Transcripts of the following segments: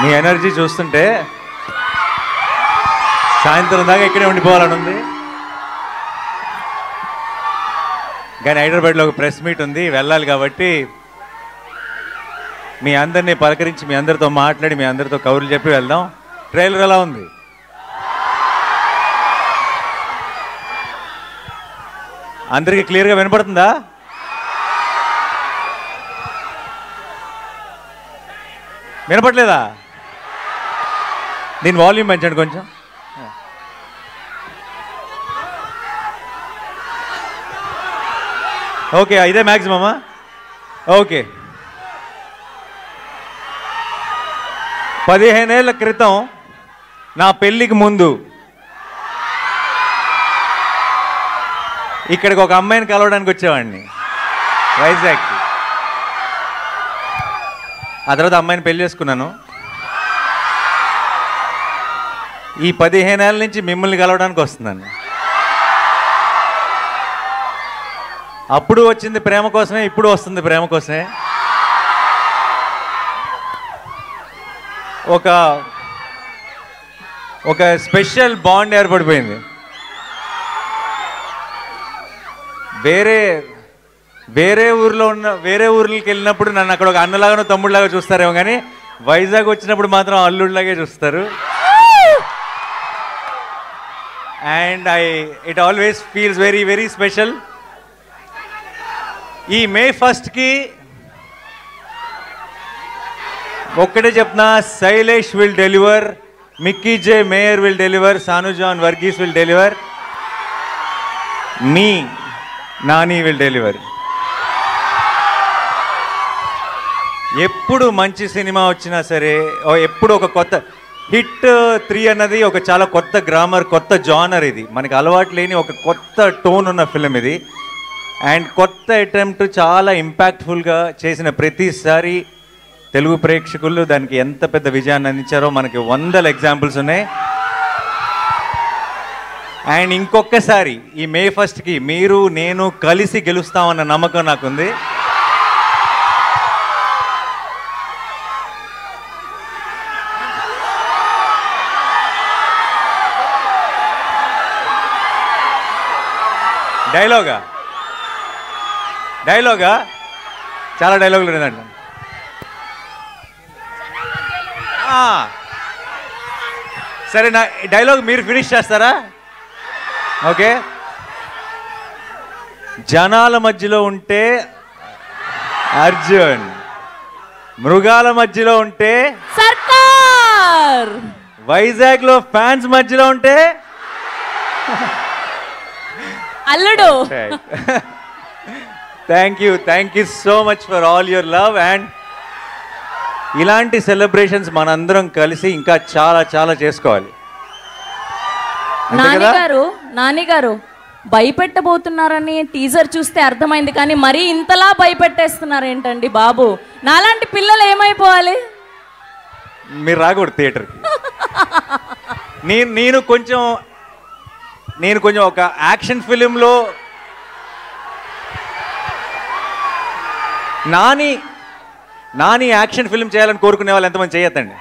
మీ energy చూస్తుంటే సాయంత్రం దాకా ఇక్కడే ఉండిపోవాలని ఉంది. కానీ హైదరాబాద్లో ఒక ప్రెస్ మీట్ ఉంది, వెళ్ళాలి. కాబట్టి మీ అందరినీ పలకరించి మీ అందరితో మాట్లాడి మీ అందరితో కబుర్లు చెప్పి వెళ్దాం. ట్రైలర్ ఎలా ఉంది? అందరికీ క్లియర్గా వినపడుతుందా? వినపట్లేదా? దీని వాల్యూమ్ పెంచండి కొంచెం. ఓకే, ఇదే మ్యాక్సిమమా? ఓకే. 15 ఏళ్ల క్రితం నా పెళ్ళికి ముందు ఇక్కడికి ఒక అమ్మాయిని కలవడానికి వచ్చేవాడిని, వైజాగ్కి. ఆ తర్వాత అమ్మాయిని పెళ్లి చేసుకున్నాను. ఈ 15 ఏళ్ళ నుంచి మిమ్మల్ని కలవడానికి వస్తున్నాను. అప్పుడు వచ్చింది ప్రేమ కోసమే, ఇప్పుడు వస్తుంది ప్రేమ కోసమే. ఒక స్పెషల్ బాండ్ ఏర్పడిపోయింది. వేరే ఊర్లకి వెళ్ళినప్పుడు నన్ను అక్కడ ఒక అన్నలాగానో తమ్ముడిలాగా చూస్తారేమో, కానీ వైజాగ్ వచ్చినప్పుడు మాత్రం అల్లుడిలాగే చూస్తారు. And it always feels very very special. ఈ May 1కి ఒక్కటే చెప్తున్నా, Shailesh will deliver, Mickey J Meyer will deliver, Sanu John Varghese will deliver, మీ నాని విల్ డెలివర్. ఎప్పుడు మంచి సినిమా వచ్చినా సరే, ఎప్పుడు ఒక కొత్త హిట్ 3 అన్నది ఒక చాలా కొత్త గ్రామర్, కొత్త జానర్. ఇది మనకి అలవాటు లేని ఒక కొత్త టోన్ ఉన్న ఫిలిం ఇది. అండ్ కొత్త అటెంప్ట్, చాలా ఇంపాక్ట్ఫుల్గా చేసిన ప్రతిసారి తెలుగు ప్రేక్షకులు దానికి ఎంత పెద్ద విజయాన్ని అందించారో మనకి 100 ఎగ్జాంపుల్స్ ఉన్నాయి. అండ్ ఇంకొకసారి ఈ May 1కి మీరు నేను కలిసి గెలుస్తామన్న నమ్మకం నాకుంది. డైలాగా చాలా డైలాగులు లేదండి. సరే, నా డైలాగ్ మీరు ఫినిష్ చేస్తారా? ఓకే. జనాల మధ్యలో ఉంటే అర్జున్, మృగాల మధ్యలో ఉంటే సర్కార్, వైజాగ్లో ఫ్యాన్స్ మధ్యలో ఉంటే అల్లుడు. Thank you so much for all your love. And ఇలాంటి సెలబ్రేషన్స్ మనందరం కలిసి ఇంకా చాలా చాలా చేసుకోవాలి. నానిగారు భయపెట్టబోతున్నారని టీజర్ చూస్తే అర్థమైంది, కానీ మరీ ఇంతలా భయపెట్టేస్తున్నారు ఏంటండి బాబు? నాలాంటి పిల్లలు ఏమైపోవాలి? మీరు రాకూడదు థియేటర్కి. నేను కొంచెం ఒక యాక్షన్ ఫిలింలో నాని యాక్షన్ ఫిల్మ్ చేయాలని కోరుకునే వాళ్ళు ఎంతమంది చేయొద్దండి.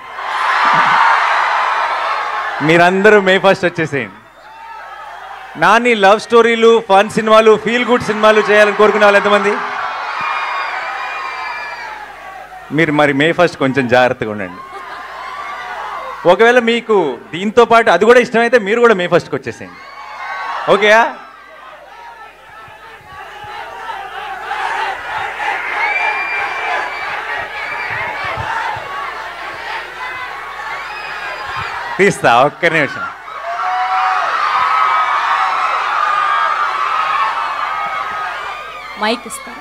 మీరందరూ May 1 వచ్చేసేయండి. నాని లవ్ స్టోరీలు, ఫన్ సినిమాలు, ఫీల్ గుడ్ సినిమాలు చేయాలని కోరుకునే వాళ్ళు ఎంతమంది? మీరు మరి May 1 కొంచెం జాగ్రత్తగా ఉండండి. ఒకవేళ మీకు దీంతో పాటు అది కూడా ఇష్టమైతే మీరు కూడా May 1కి వచ్చేసేయండి. ఓకేయా? తీస్తా, ఒక్క నిమిషం. మైక్ ఇస్తా.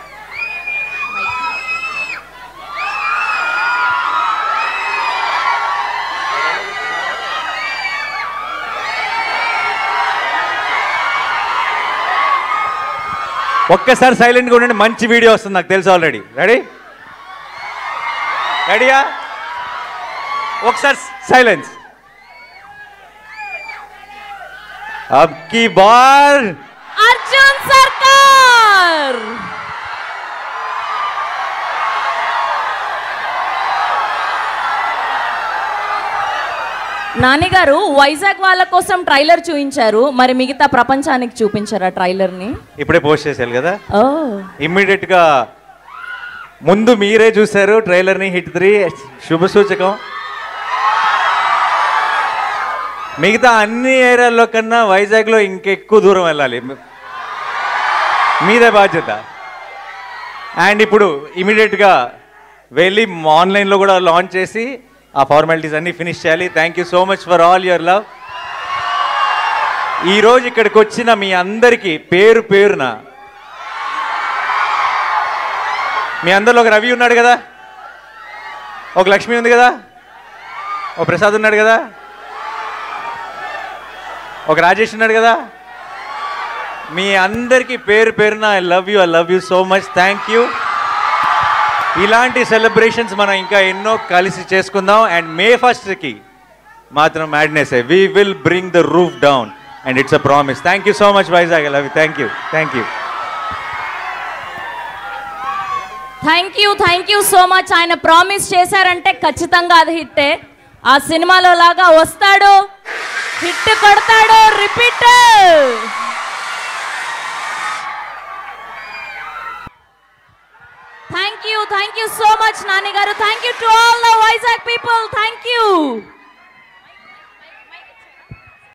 ఒక్కసారి సైలెంట్గా ఉండండి, మంచి వీడియో వస్తుంది నాకు తెలుసు ఆల్రెడీ. రెడీయా? ఒకసారి సైలెన్స్. अब की बार अर्जुन सरकार। నానిగారు వైజాగ్ వాళ్ళ కోసం ట్రైలర్ చూపించారు, మరి మిగతా ప్రపంచానికి చూపించారా ట్రైలర్ ని? ఇప్పుడే పోస్ట్ చేశారు కదా, ఓ ఇమ్మీడియట్ గా ముందు మీరే చూశారు ట్రైలర్ ని. హిట్ 3 శుభ సూచకం. మిగతా అన్ని ఏరియాల్లో కన్నా వైజాగ్లో ఇంకెక్కువ దూరం వెళ్ళాలి, మీదే బాధ్యత. అండ్ ఇప్పుడు ఇమీడియట్గా వెళ్ళి ఆన్లైన్లో కూడా లాంచ్ చేసి ఆ ఫార్మాలిటీస్ అన్నీ ఫినిష్ చేయాలి. Thank you so much for all your love. ఈరోజు ఇక్కడికి వచ్చిన మీ అందరికీ పేరు పేరున, మీ అందరిలో ఒక రవి ఉన్నాడు కదా, ఒక లక్ష్మి ఉంది కదా, ఒక ప్రసాద్ ఉన్నాడు కదా, ఒక రాజేష్ ఉన్నాడు కదా, మీ అందరికీ పేరు పేరున I love you so much. Thank you. ఇలాంటి సెలబ్రేషన్స్ మనం ఇంకా ఎన్నో కలిసి చేసుకుందాం. అండ్ May 1st మాత్రం madness, we will bring the roof down and it's a promise. Thank you so much Vizag, I love you. Thank you. Thank you so much. ఆయన promise చేశారంటే ఖచ్చితంగా అది హిట్టే. ఆ సినిమాలో లాగా వస్తాడు, హిట్ కొడతాడు, repeat. Thank you so much Nani garu. Thank you to all the Vizag people. Thank you.